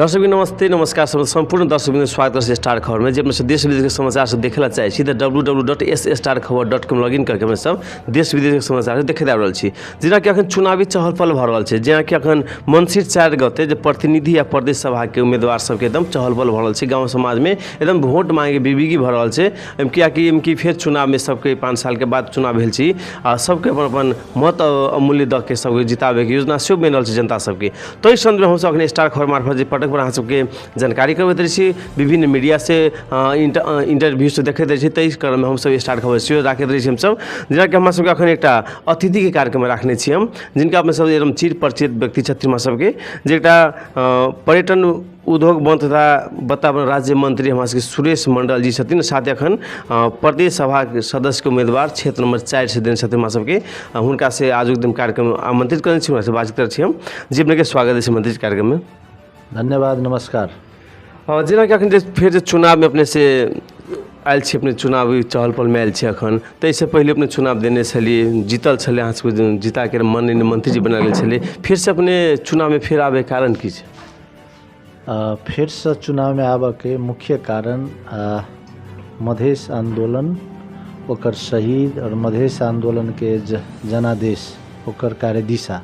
दर्शक नमस्ते नमस्कार संपूर्ण दर्शक स्वागत है स्टार खबर में। जब अपने देश विदेश के समाचार से देखेला चाहे सीधे www.starkhबर.com लॉगिन करके अपने सब देश विदेश के समाचार देखे आ रहा छी। जेना कि अखन चुनावी चहल पहल भ रहा है, जेना कि अखन मनसीर 4 गते जो प्रतिनिधि या प्रदेश सभा के उम्मीदवार सबके एकदम चहल पहल भ रहा है। गाँव समाज में एकदम वोट मांगे बिबिगी भ रहा है, कियाकि फिर चुनाव में सबके 5 साल के बाद चुनाव भेल छी आ सबके अपन मत अमूल्य द के सब जिताबे के योजना से बन रहा है जनता सबके। तो इस संदर्भ में हम सब स्टार खबर मार्फत जे पटक पर अहाँ सबके जानकारी करबैत रही छी, विभिन्न मीडिया से इंटरव्यू से देखते रही, तेईस क्रम में हम सब स्टार खबर से राखैत रही हम सब। जेना कि हमरा सबके अखन एकटा अतिथि के कार्यक्रम राखने छी हम, जिनका अपने सब एकदम चिर परिचित व्यक्ति छथिन हमरा सबके, जे एकटा पर्यटन उद्योग वन तथा वातावरण राज्य मंत्री हमारे सबके सुरेश मंडल जी छथिन। साथ ही अखन प्रदेश सभा के सदस्य के उम्मीदवार क्षेत्र नंबर 4 से देने छथिन हमरा सबके। हुनका से आज एकदम कार्यक्रम आमंत्रित करने छी, से बातचीत करछी हम। जी अपने के स्वागत है मंत्री कार्यक्रम में। धन्यवाद, नमस्कार। जेना कि अखन फिर चुनाव में अपने से आयल छी, अपने चुनावी चहल पहल में आयल छी अखन, तो इससे पहले अपने चुनाव देने छलिए, जीतल छले, अहाँ सबके जीता के माननीय मंत्री जी बना गेल छले, फिर से अपने चुनाव में फिर आबे कारण की छै? फिर से चुनाव में आबे के मुख्य कारण मधेश आंदोलन, ओकर शहीद और मधेश आंदोलन के जनादेश, ओकर कार्य दिशा,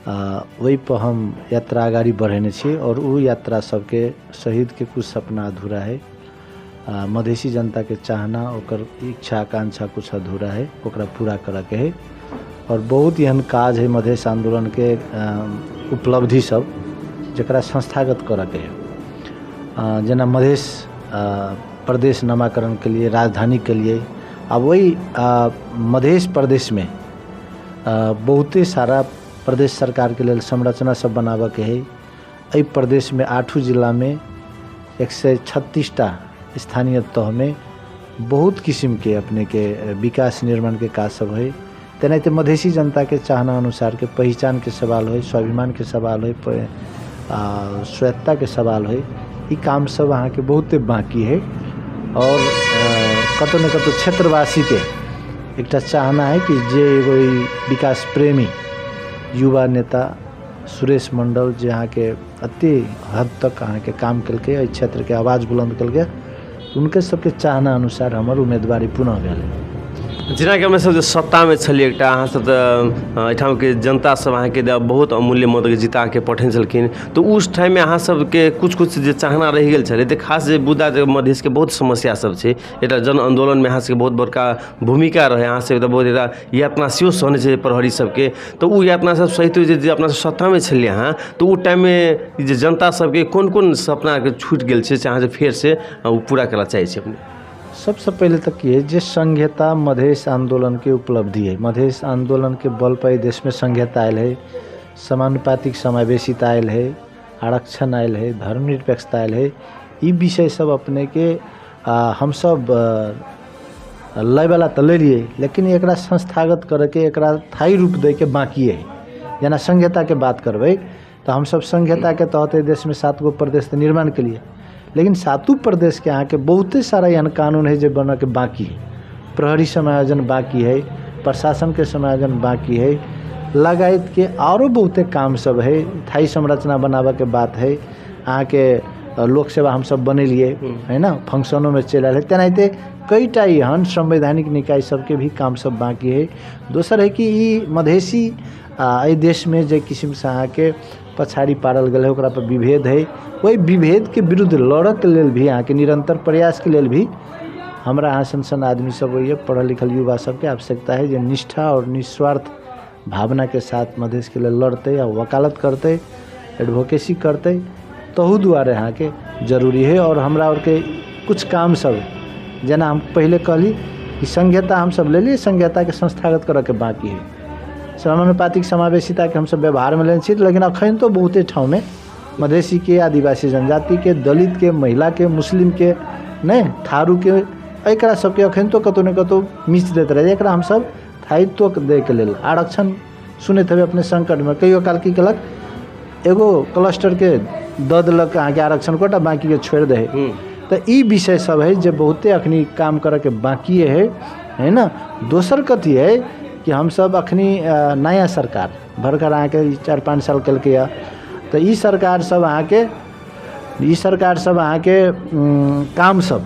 वही पर हम यात्रा आगाड़ी बढ़ेने छी। और वो यात्रा सबके शहीद के कुछ सपना अधूरा है, मधेसी जनता के चाहना, ओकर इच्छा आकांक्षा कुछ अधूरा है, ओकरा पूरा करे के है। और बहुत एहन काज है मधेश आंदोलन के उपलब्धि सब जरा संस्थागत करे के है। जना मधेश प्रदेश नामाकरण के लिए, राजधानी के लिए, अब वही मधेश प्रदेश में बहुते सारा प्रदेश सरकार के लिए संरचना सब बनावे के है। एहि प्रदेश में 8 जिला में 136टा स्थानीय तह में बहुत किस्म के अपने के विकास निर्माण के काज सब है। तेनाहिते मधेसी जनता के चाहना अनुसार के पहचान के सवाल है, स्वाभिमान के सवाल है, स्वायत्ता के सवाल है। ये काम सब अहाँ के बहुते बाकी है। और कतौ न कतौ क्षेत्रवासी के एक चाहना है कि जे एगो विकास प्रेमी युवा नेता सुरेश मंडल जे अहाँ के अति हद तक अहाँ के काम कल क्षेत्र के आवाज़ बुलंद कल, उनके सबके चाहना अनुसार हमार उम्मीदवारी पुनः भेल। जेना कि हमें सब सत्ता में छलिए, एकटा अहाँ सब एठाम के जनता सब अहाँ के बहुत अमूल्य मत के जिता के पठेने छलखिन, तो उस टाइम में अहाँ सब के कुछ जे चाहना रह गेल छले, तो खास जे मुद्दा मधेश के बहुत समस्या सब छै, एटा जन आंदोलन में अहाँ सबके बहुत बड़का भूमिका रहे। अहाँ सब बहुत एटा यातना सेहो सहने छै प्रहरी सबके, तो उ यातना सब सहित जे अपना सब सत्ता में छलिए अहाँ, तो उ टाइम में जे जनता सबके कोन कोन सपना के छूट गेल छै, अहाँ से फेर से पूरा करना चाहे छी अपने? सबसे पहले तक ये जे संघीयता मधेश आंदोलन के उपलब्धि है। मधेश आंदोलन के बल पर देश में संघीयता आयल है, समानुपातिक समावेशिता आयल है, आरक्षण आयल है, धर्मनिरपेक्षता आयल है। ये विषय सब अपने के हम सब लय वाला तो ले लिए, लेकिन एकरा संस्थागत करके एकरा स्थायी रूप दे के बाकी है। जना संघीयता के बात करबे तो हम सब संघीयता के तहत देश में 7 गो प्रदेश के निर्माण के लिए, लेकिन 7 प्रदेश के यहाँ के बहुते सारा एहन कानून है जो बना के बाकी है। प्रहरी समायोजन बाकी है, प्रशासन के समायोजन बाकी है, लगायत के औरों बहुते काम सब है। स्थायी संरचना बनावे के बात है, अहाँ के लोक सेवा हम सब बनेलिए है ना, फंक्शनों में चल है। तेनाहिते कईटा एहन संवैधानिक निकाय सबके भी काम सब बाकी है। दोसर है कि ई मधेसी देश में जे किस्म से अहाँ के पछाड़ी पारल गए ओकरा पर विभेद है, वही विभेद के विरुद्ध लड़े के लेल भी अहाँ के निरंतर प्रयास के लेल भी हमरा यहाँ सन आदमी सब होइए, पढ़ल लिखल युवा सबके आवश्यकता है जो निष्ठा और निस्वार्थ भावना के साथ मधेश के लिए लड़ते या वकालत करते, एडवोकेसी करते, तहु दुआरे अहाँ के जरूरी है। और हमरा और के कुछ काम सब जना हम पहले कहली कि संघीयता हम सब ले लिए, संघीयता के संस्थागत करे के बाकी है। समानुपातिक समावेशिता के हम सब व्यवहार में लेने, लेकिन अखन तो बहुते ठाव में मधेसी के, आदिवासी जनजाति के, दलित के, महिला के, मुस्लिम के, नहीं थारू के, एकरा सबके अखन तो कतौ न कतौ मिच देते रहे। एकरा हम सब स्थायित्व दे के लेल आरक्षण सुने थे अपने संकट में कई काल की कलक एगो क्लस्टर के द दिलक अहाँ के आरक्षण कोटा, बाकी के छोड़ दे। तो ई विषय सब है जो बहुते अखनी काम करे के बाकी है ना। दोसर कथी है कि हम सब अखनी नया सरकार भरकर अहाँ के 4-5 साल कल के, तो ई सरकार सब अहाँ के ई सरकार सब अहाँ के काम सब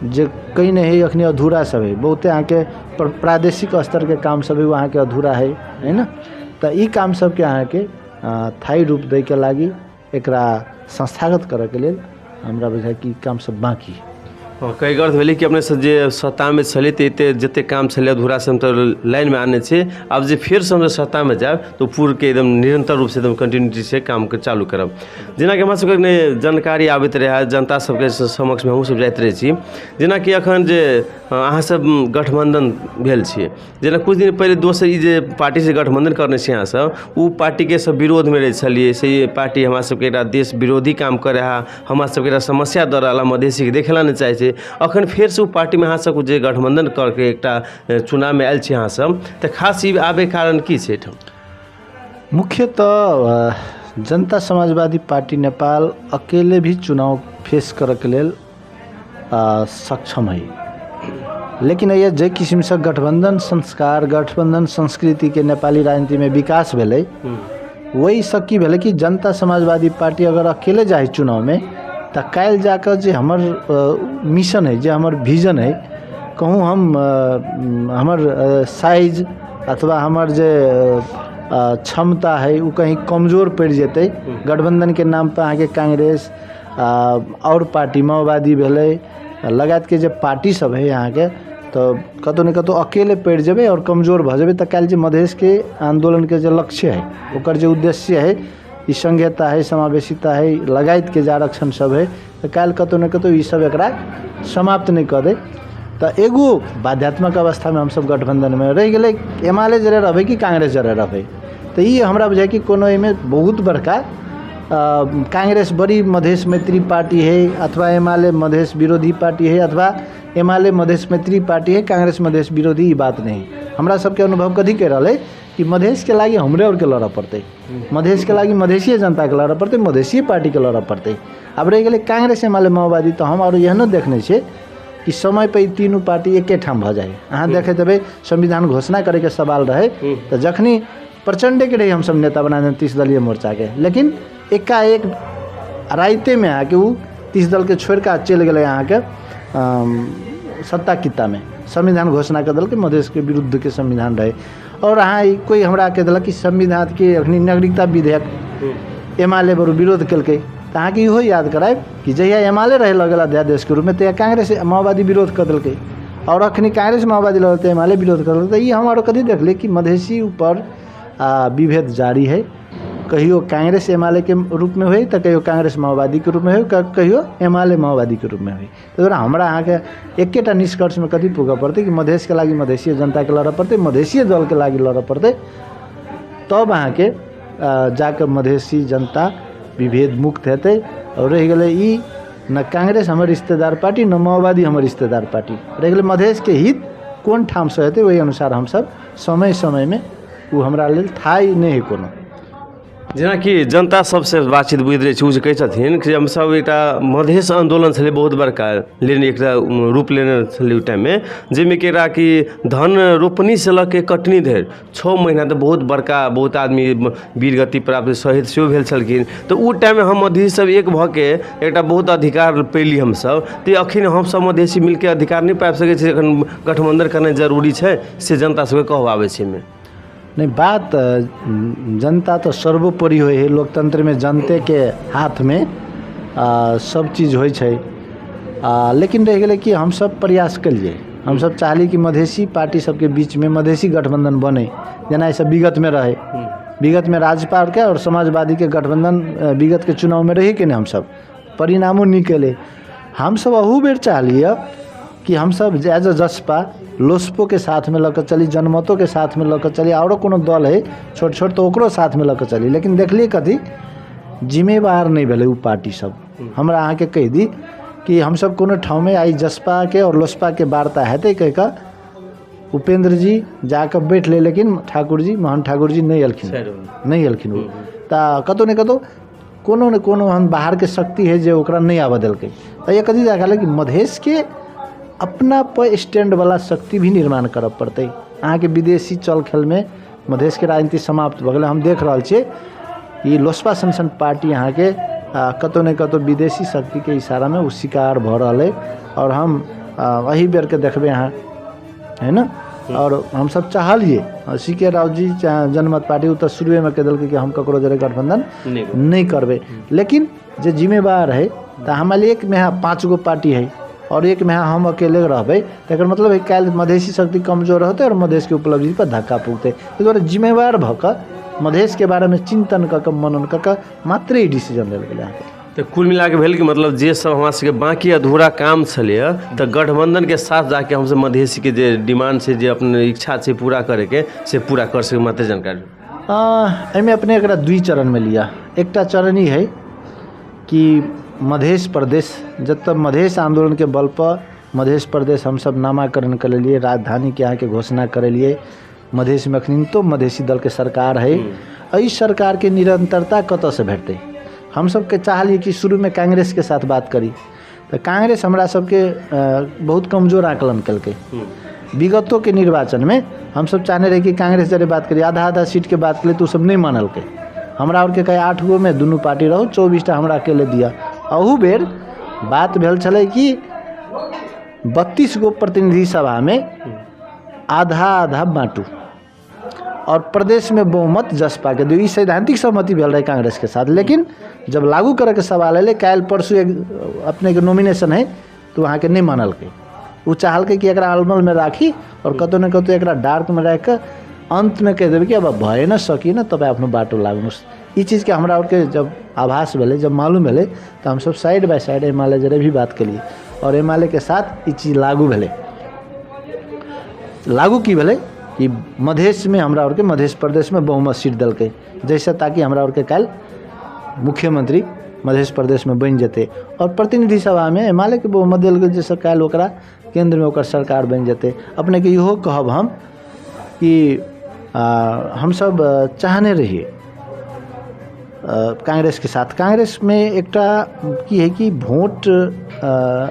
जे कहीं नहीं अखनी अधूरा सब है, बहुते अहाँ के प्रादेशिक स्तर के काम सब है वहाँ के अधूरा है ना। तो ई काम सब के अहाँ के थाई रूप दे के लागी एकरा संस्थागत करे के लेल हमरा बुझाय कि काम सब बाकी है। कई अर्थ भेलै कि अपने से जे सत्ता में छलै तो एते जते काम छलै अधूरा से हम तो लाइन में आने छे, अब जे फिर से हम सत्ता में जाए तो पूर्ण के एकदम निरंतर रूप से एकदम कंटिन्यूटी से काम के चालू करब। जेना कि हमरा सबके ने जानकारी आबैत रहे, जनता सबके समक्ष में हमहूँ सब जाइत रहै छी। जेना कि अखन जे अहाँ सब गठबंधन भेल छियै, जेना कुछ दिन पहले दोसर ई जे पार्टी से गठबंधन करने छी अहाँ सब, उ पार्टी के सब विरोध में रहै छलियै से ये पार्टी हमरा सबके एकटा देश विरोधी काम करे है, हमरा सबके एकटा समस्या दऽ रहल मधेसी के देखेला नहि चाहै छै। अखन फिर से पार्टी में अहाँ सब जे गठबंधन करके एकटा चुनाव में आयल छी अहाँ सब, तऽ खास ई आबे कारण की छै? मुख्यतः जनता समाजवादी पार्टी नेपाल अकेले भी चुनाव फेस करे के लेल सक्षम है, लेकिन ये जे किस्म से गठबंधन संस्कार गठबंधन संस्कृति के नेपाली राजनीति में विकास भेलै, वही सब की भेलै कि जनता समाजवादी पार्टी अगर अकेले जाए चुनाव में तो काल जाकर जे हमर मिशन है, जे हमर विजन है, कहूँ हम हमर साइज अथवा हमर जे क्षमता है वो कहीं कमजोर पड़ जेते। गठबंधन के नाम पर अहाँ के कांग्रेस और पार्टी माओवादी भेलै लगात के जे पार्टी सब है यहाँ के, तो कतौ न कतौ अकेले पड़ जेबे और कमजोर भ जेबे। तो काल जे मधेश के आंदोलन के जे लक्ष्य है, ओकर जे उद्देश्य है, ई संघीयता है, समावेशिता है, लगायत के जे आरक्षण सब है, तो काल कतौ न कतौ ई सब एकरा समाप्त नहीं कर दे। तो एगो बाध्यात्मक अवस्था में हम सब गठबंधन में रह गए, एमाले जरे रहबे कि कांग्रेस जरे रहबे। तो ये हमरा बुझाय कि कोनो में बहुत बड़का कांग्रेस बड़ी मधेश मैत्री पार्टी है, अथवा एमाले मधेश विरोधी पार्टी है, अथवा एमाले मधेश मैत्री पार्टी है, कांग्रेस मधेश विरोधी, ई बात नहीं। हमरा सबके अनुभव कथी कह रहा है कि मधेश के लागी हमरे और के लड़ पड़ते, मधेश के लागी मधेसी जनता के लड़ पड़ते, मधेसी पार्टी के लड़ पड़ते। अब रह गए कांग्रेस एमाले माओवादी, तो हम और एहनो देखने छे कि समय पे तीनों पार्टी एके ठाम भ जाए। अहाँ देखे देवे संविधान घोषणा करे के सवाल रहे, तो जखनी प्रचंडे के रही हम सब नेता बना दें 30 दलीय मोर्चा के, लेकिन एकाएक राइते में आके वो 30 दल के छोड़ के चल गए यहाँ के सत्ता कित्ता में संविधान घोषणा कर दल के मधेश के विरुद्ध के संविधान रहे। और अहाँ कोई हमरा कह दिलक कि संविधान के अखनी नागरिकता विधेयक एमाले बरू विरोध कलकै, तो अहाँ के इहो याद कराए कि जहिया एमाले रहे लगल अध्यादेश के रूप में, तहिया कांग्रेस माओवादी विरोध कर दिलकै, और अखनी कांग्रेस माओवादी लगल तो एमाले विरोध कर दिलकै। तो ये हम कथी देखले कि मधेसी ऊपर विभेद जारी है, कहियो कांग्रेस एमाले के रूप में हुई, तो कहियो कांग्रेस माओवादी के रूप में हुई, कहियो एमाले माओवादी के रूप में हुई। तो हमरा अहाँ के एकेटा निष्कर्ष में कथी पुगे पड़ते कि मधेश के लागी मधेसी जनता के लड़ पड़ते, मधेसी दल के लागी लड़ पड़ते, तब अहाँ के जाकर मधेसी जनता विभेद मुक्त हेतै। और रह गए ई न कांग्रेस हमर रिश्तेदार पार्टी, न माओवादी हमर रिश्तेदार पार्टी, रह गए मधेश के हित कौन ठाम से हेतै, वही अनुसार हम सब समय समय में वो हमरा लेल थाई नहीं है कोनो। जेना कि जनता सबसे बातचीत बुझि रहे छी, कहै छथिन कि हम सब एकटा मधेश आंदोलन छलै बहुत बड़का लेने, एकटा रूप लेने छलै टाइम में, जाहिमे कि एकरा कि धान रोपनी से लऽ के कटनी धरि 6 महीना तऽ बहुत बड़का, बहुत आदमी वीर गति प्राप्त शहीद सेहो भेल छलखिन। तऽ ओ टाइम में हम मधेसी सब एक भऽ के एकटा बहुत अधिकार पैली हमसब। तऽ अखन हमसब मधेसी मिलके अधिकार नहीं पाबि सकै छी, एखन गठबंधन करनाइ जरूरी छै, से जनता सबके कहब आबै छै। नहीं, बात जनता तो सर्वोपरि हो है, लोकतंत्र में जनते के हाथ में सब चीज़ हो छै। लेकिन रह गए कि हम सब प्रयास करिए, हम सब चाहली कि मधेसी पार्टी सबके बीच में मधेसी गठबंधन बने, जना ऐसा विगत में रहे। विगत में राजपा के और समाजवादी के गठबंधन विगत के चुनाव में रही कि नहीं, हम सब परिणामों निकले। हम सब अहू बेर चाहलिए कि हम सब एज अ जसपा लोसपो के साथ में लकर चली, जनमतों के साथ में लकर चली, और कोनो दल है छोट छोट तो ओकरो साथ में लकर चली। लेकिन देखलिए कथी जिम्मेवार नहीं भेले उ पार्टी सब। हमरा अहाँ के कह दी कि हम सब कोनो ठाव में आई जसपा के और लोसपा के वार्ता हेतै कह का उपेंद्र जी जाकर बैठ ले, लेकिन ठाकुर जी मोहन ठाकुर जी नहीं अलखिन वो। तो कतौ न कतौ कोनो न कोनो हम बाहर के शक्ति है जो ओकरा नहीं आवा देलकै। तो ये कथी देखल कि मधेश के अपना पर स्टैंड वाला शक्ति भी निर्माण करब पड़ते। अहाँ के विदेशी चल खेल में मधेश के राजनीति समाप्त भ गए। हम देख रहा छे ये लोसपा सनसन पार्टी यहाँ के कतौ न कतौ विदेशी शक्ति के इशारा में उ शिकार भ रहा है। और हम वही बेर के देखबे यहाँ है ना। और हम सब चाहलिए सीके राव जी जनमत पार्टी उ तो शुरुए में कह दिल कि हम ककरो जरे गठबंधन नहीं करबे, लेकिन जे जिम्मेवार है तो हमारे एक में 5 गो पार्टी है और एक में हम अकेले रहबे, तकर मतलब है काल मधेसी शक्ति कमजोर होते और मधेश के उपलब्धि पर धक्का पुगते। ताहि दुआरे जिम्मेवार भक मधेश के बारे में चिंतन क मनन क मात्र ही डिसीजन लेल गेलै। तो कुल मिला के भेल कि मतलब जे सब हमरा सबके बाकी अधूरा काम छलै तो गठबंधन के साथ जाके हमसे मधेसी के जे डिमांड से जे अपने इच्छा से पूरा करे के से पूरा कर सके मात्र जानकारी। एहिमे अपने एकरा 2 चरण में लिया। एकटा चरण ही है कि मधेश प्रदेश जब तक मधेश आंदोलन के बल पर मधेश प्रदेश हम सब नामाकरण कर लिए, राजधानी के यहाँ के घोषणा कर लिए। मधेश में अखन तो मधेसी दल के सरकार है। एहि सरकार के निरंतरता कत से भेटते। हम सब के चाहलिए कि शुरू में कांग्रेस के साथ बात करी तो कांग्रेस हमरा सबके बहुत कमजोर आकलन कल। विगतों के निर्वाचन में हम सब चाहने रहे कि कांग्रेस जरे बात करी, आधा बात के बात के लिए तो सब नहीं मानल के। हमरा और के कहे 8 गो में दोनों पार्टी रहो, 24टा हमरा अकेले दिया। अहू बेर बात भेल छलै कि 32 गो प्रतिनिधि सभा में आधा बाँटू और प्रदेश में बहुमत जसपा के दो। सैद्धांतिक सहमति भेल रहे कांग्रेस के साथ, लेकिन जब लागू करे के सवाल है काल परसों अपने के नॉमिनेशन है तो वहाँ के नहीं मानल के। वो चाहल के कि एकरा अलमल में राखी और कतौ न कतौ एकरा डार्क में रख के अंत में कह देवे कि अब भय न सकी न तब अपनो बाटो लागनुस। ई चीज़ के हमरा और के जब आभास भेले, जब मालूम भेले तो हम सब साइड बाय साइड एमाले जरे भी बात के लिए और एमाले के साथ ई चीज़ लागू भेले। लागू की भेले कि मधेश में हमरा और के मध्य प्रदेश में बहुमत सीट दल के जैसे, ताकि हमरा और के काल मुख्यमंत्री मध्य प्रदेश में बन जेते और प्रतिनिधि सभा में एमाले के बहुमत दल के जैसे काल ओकरा केंद्र में ओकर सरकार बन जेते। अपने के इहो कहब हम कि हम सब चाहने रहिए कांग्रेस के साथ। कांग्रेस में एकटा की है कि वोट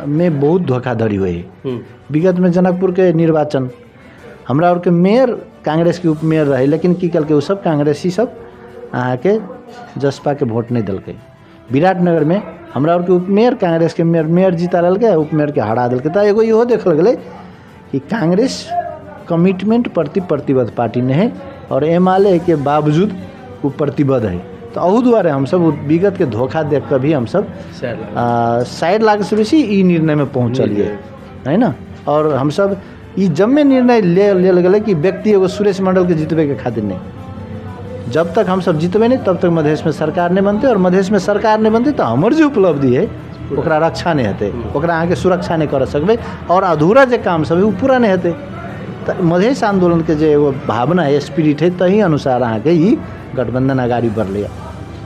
में बहुत धोखाधड़ी हुई है। विगत में जनकपुर के निर्वाचन हमरा और के मेयर कांग्रेस के उपमेयर रहे, लेकिन की कल के वो सब कांग्रेसी सब अहाँ के जसपा के वोट नहीं दल के। विराटनगर में हमरा और के उपमेयर कांग्रेस के मेयर जीता दल के, उपमेयर के हरा दल के। तो एगो इहो देखल गए कि कांग्रेस कमिटमेंट प्रति प्रतिबद्ध पार्टी नहीं है और एमाले के बावजूद वो प्रतिबद्ध है। तो अहू द्वारे हम सब विगत के धोखा देख कर भी हम सब साइड लागे से बेसी ई निर्णय में पहुँचलिए है ना। और हम सब ई जब में निर्णय ले गए कि व्यक्ति एगो सुरेश मंडल के जितबे के खातिर नहीं। जब तक हम सब जितबे नहीं तब तक मधेश में सरकार नहीं बनते और मधेश में सरकार नहीं बनते तो हमार जो उपलब्धि है ओकरा रक्षा नहीं हेतै, ओकरा अहाँ के सुरक्षा नहीं कर सकबे और अधूरा जो काम सब है वो पूरा नहीं हेतै। तो मधेश आंदोलन के जो एगो भावना है, स्पिरिट है, तही अनुसार अहाँ के ई गठबंधन आगाड़ी बढ़लै।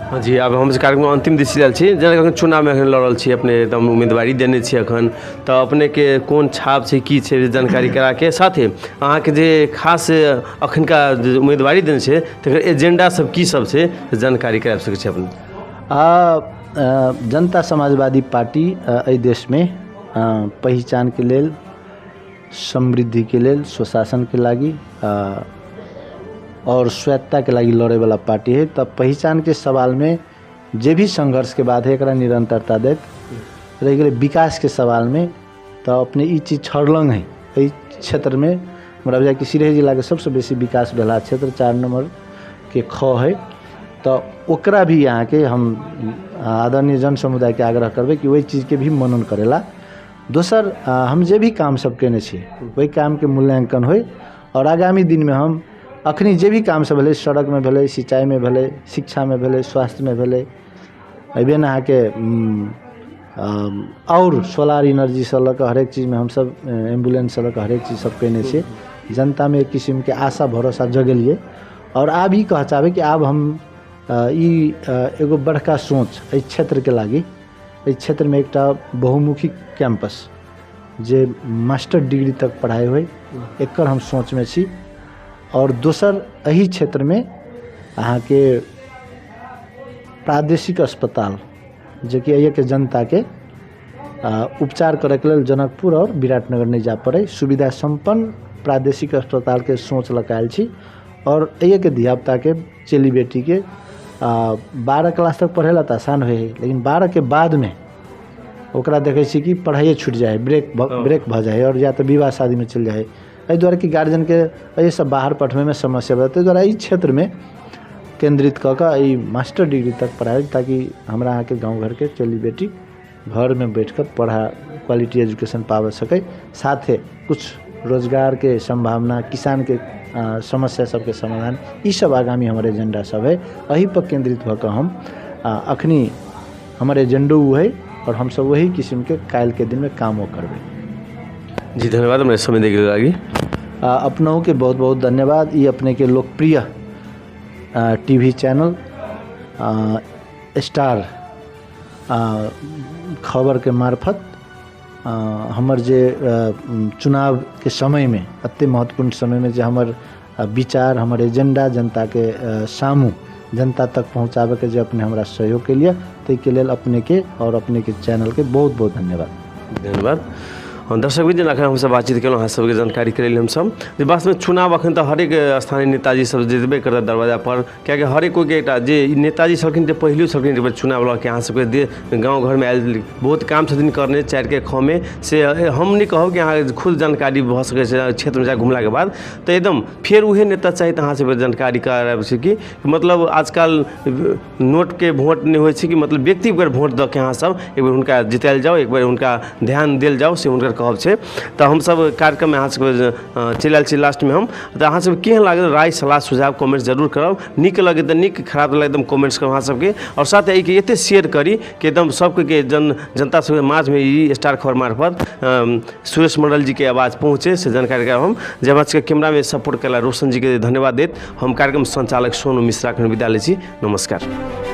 हाँ जी, अब हम कार्यक्रम अंतिम दिशा रहल छी। जेना अखन चुनाव में लड़ल छी, अपने एकदम उम्मीदवारी देने छी अखन, तो अपने के कोन छाप छै की छै जानकारी करा के साथे अहाँ के जे खास अखन का उम्मीदवारी देने छै तकर एजेंडा सब की सब छै जानकारी करा सकै छी अपने। जनता समाजवादी पार्टी एहि देश में पहचान के लेल, समृद्धि के लेल, सुशासन के लागी और स्वायत्ता के लागी लड़े वाला पार्टी है। तब पहचान के सवाल में जे भी संघर्ष के बाद है एकरा निरंतरता देत रह गए। विकास के सवाल में तो अपने ई चीज छड़लंग है। एहि क्षेत्र में हमरा बुझाय कि सिरही जिला के सबसे बेसी विकास भेला क्षेत्र 4 नंबर के ख है। तो ओकरा भी यहाँ के हम आदरणीय जन समुदाय के आग्रह करबे कि वही चीज़ के भी मनन करेला। दोसर हम जे भी काम सब केने छी वही काम के मूल्यांकन होय और आगामी दिन में हम अखनी जे भी काम सब भेलै, सड़क में भेलै, सिंचाई में भेलै, शिक्षा में भेलै, स्वास्थ्य में भेलै, अबेन अहाँ के और सोलार एनर्जी से लऽ कऽ हरेक चीज़ में हम सब एम्बुलेंस से लऽ कऽ हरेक चीज़ सब केने छी। जनता में एक किस्म के आशा भरोसा जगलिए और आब ई कह चाहबे कि आब हम ई एगो बड़का सोच एहि क्षेत्र के लागी, एहि क्षेत्र में एकटा बहुमुखी कैंपस जे मास्टर डिग्री तक पढ़ाई होय एकर हम सोच में छी। और दोसर एही क्षेत्र में अहाँ के प्रादेशिक अस्पताल जे कि अइए के जनता के उपचार करे के लेल जनकपुर और विराटनगर नहीं जा पड़े, सुविधा संपन्न प्रादेशिक अस्पताल के सोच लगायल छी। और अइए के धियापुता के चेली बेटी के 12 क्लास तक पढ़ेला तो आसान है, लेकिन 12 के बाद में ओकरा देखे छी कि पढ़ाइए छूट जाए, ब्रेक भ जाए और या तो विवाह शादी में चल जाए। एहि दुआरे कि गार्जियन के ये सब बाहर पढ़ने में समस्या बा, ताहि दुआरे ई क्षेत्र में केंद्रित कऽ कऽ ई मास्टर डिग्री तक पढ़ाई, ताकि हमरा अहाँ के गाँव घर के चली बेटी घर में बैठ कर पढ़ा क्वालिटी एजुकेशन पावे सके, साथे कुछ रोजगार के संभावना, किसान के समस्या सबके समाधान, ई सब आगामी हमारे एजेंडा सब है। यही पर केंद्रित होकर हम अखनी हमारे एजेंडो वो है और हम सब वही किस्म के काल के दिन में कामो करबे। जी धन्यवाद मेरे समय देखे लगी। अपनों के बहुत बहुत धन्यवाद। ये अपने के लोकप्रिय टीवी चैनल स्टार खबर के मार्फत हमर जे चुनाव के समय में, अत्य महत्वपूर्ण समय में, जो हमर विचार, हमर एजेंडा जनता के सामू, जनता तक पहुँचावे के जो अपने हमरा सहयोग के लिए, ताहि के लेल अपने के और अपने के चैनल के बहुत बहुत धन्यवाद। दर्शक भी जेना हम सब बातचीत केलहुँ, अहाँ सबके जानकारी करेली हम सब जे वास्तव में चुनाव अखन तो हरेक स्थानीय नेताजी सब जेबे करता दरवाजा पर, क्या हरेक कोई के एकटा जे नेताजी छलखिन जे पहिलू छलखिन चुनाव लऽ के अहाँ सबके गाँव घर में आयल बहुत काम छथिन करने चारि के खमे से हम नहीं कहब कि अहाँ खुद जानकारी भऽ सकै छै क्षेत्र में जा घुमला के बाद, तो एकदम फेर उहे नेता चाही तऽ अहाँ सब जानकारी कराबै छै कि मतलब आजकल नोट के वोट नहीं होइ छै कि मतलब व्यक्ति पर वोट दऽ के अहाँ सब एक बेर हुनका जितायल जाओ, एक बेर हुनका ध्यान देल जाओ, से हुनकर कहब छै। तो हम सब कार्यक्रम में अहाँ सबके चलि आयल छी लास्ट में हम, तो अहाँ सब केहन लागल राय सलाह सुझाव कमेंट जरूर करब, नीक लगे तो नीक, खराब लगे एकदम कमेंट्स करब अहाँ सबके, और साथ ही एते शेयर करी कि एकदम सबके जनता सबके माझ में ई स्टार खबर मार्फत सुरेश मंडल जी के आवाज़ पहुँचे, से जानकारी करब हम। जब आज के कैमरा में सपोर्ट कला रोशन जी के धन्यवाद देत हम कार्यक्रम संचालक सोनू मिश्रा के विदा लै छी। नमस्कार।